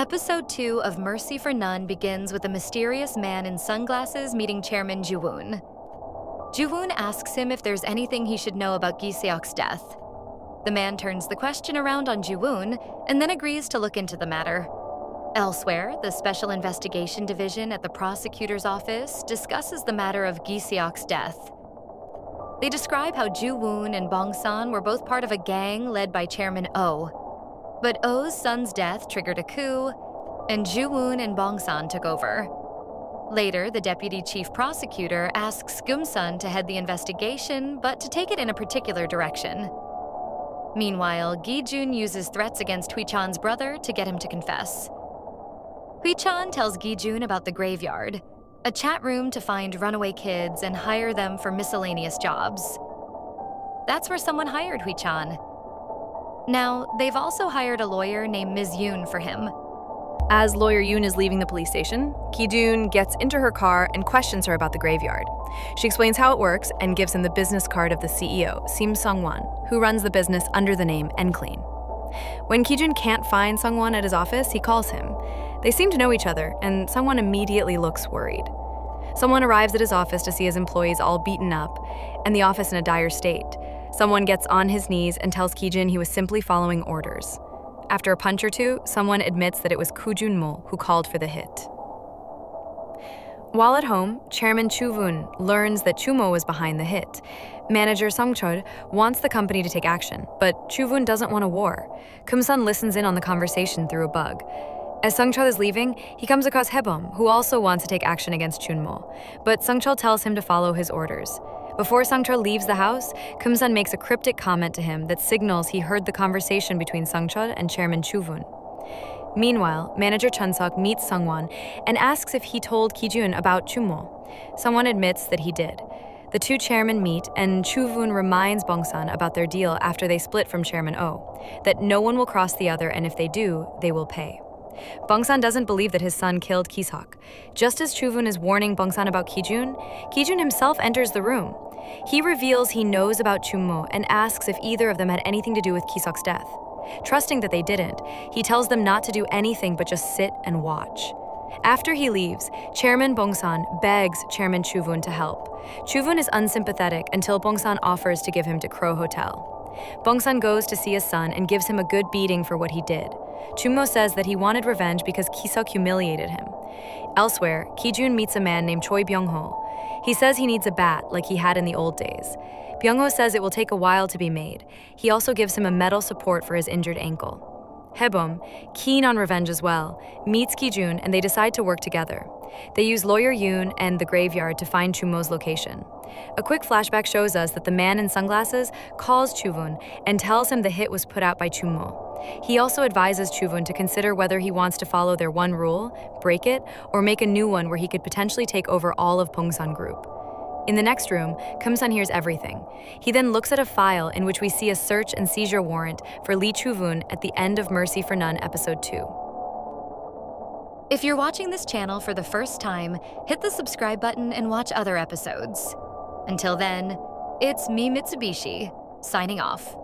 Episode 2 of Mercy for None begins with a mysterious man in sunglasses meeting Chairman Ju-woon. Ju-woon asks him if there's anything he should know about Gi-seok's death. The man turns the question around on Ju-woon and then agrees to look into the matter. Elsewhere, the Special Investigation Division at the prosecutor's office discusses the matter of Gi-seok's death. They describe how Ju-woon and Bong-san were both part of a gang led by Chairman Oh. But Oh's son's death triggered a coup, and Ju-woon and Bong-san took over. Later, the deputy chief prosecutor asks Gum-sun to head the investigation, but to take it in a particular direction. Meanwhile, Gi-jun uses threats against Hui-chan's brother to get him to confess. Hui-chan tells Gi-jun about the graveyard, a chat room to find runaway kids and hire them for miscellaneous jobs. That's where someone hired Hui-chan. Now, they've also hired a lawyer named Ms. Yoon for him. As lawyer Yoon is leaving the police station, Ki-jun gets into her car and questions her about the graveyard. She explains how it works and gives him the business card of the CEO, Sim Sung-won, who runs the business under the name Enclean. When Ki-jun can't find Sung-won at his office, he calls him. They seem to know each other, and Sung-won immediately looks worried. Someone arrives at his office to see his employees all beaten up, and the office in a dire state. Someone gets on his knees and tells Ki-jun he was simply following orders. After a punch or two, someone admits that it was Koo Jun-mo who called for the hit. While at home, Chairman Chu-woon learns that Chu-mo was behind the hit. Manager Sung-chul wants the company to take action, but Chu-woon doesn't want a war. Kum-sun listens in on the conversation through a bug. As Sung-chul is leaving, he comes across Hae-bom, who also wants to take action against Chun-mo, but Sung-chul tells him to follow his orders. Before Sung-chul leaves the house, Kum-sun makes a cryptic comment to him that signals he heard the conversation between Sung-chul and Chairman Chu-woon. Meanwhile, manager Chun-seok meets Sung-won and asks if he told Ki-jun about Chun-mo. Sung-won admits that he did. The two chairmen meet, and Chu-woon reminds Bong-san about their deal after they split from Chairman Oh, that no one will cross the other, and if they do, they will pay. Bong-san doesn't believe that his son killed Ki-seok. Just as Chu-woon is warning Bong-san about Ki-jun himself enters the room. He reveals he knows about Chun-mo and asks if either of them had anything to do with Ki-seok's death. Trusting that they didn't, he tells them not to do anything but just sit and watch. After he leaves, Chairman Bong-san begs Chairman Chu-woon to help. Chu-woon is unsympathetic until Bong-san offers to give him to Crow Hotel. Bong-san goes to see his son and gives him a good beating for what he did. Chun-mo says that he wanted revenge because Ki-seok humiliated him. Elsewhere, Ki-jun meets a man named Choi Byung-ho. He says he needs a bat like he had in the old days. Byung-ho says it will take a while to be made. He also gives him a metal support for his injured ankle. Hae-bom, keen on revenge as well, meets Ki-jun and they decide to work together. They use lawyer Yoon and the graveyard to find Chun-mo's location. A quick flashback shows us that the man in sunglasses calls Chu-woon and tells him the hit was put out by Chun-mo. He also advises Chu-woon to consider whether he wants to follow their one rule, break it, or make a new one where he could potentially take over all of Bong-san Group. In the next room, Kum-sun hears everything. He then looks at a file in which we see a search and seizure warrant for Lee Chu-woon at the end of Mercy for None Episode 2. If you're watching this channel for the first time, hit the subscribe button and watch other episodes. Until then, it's me, Mitsubishi, signing off.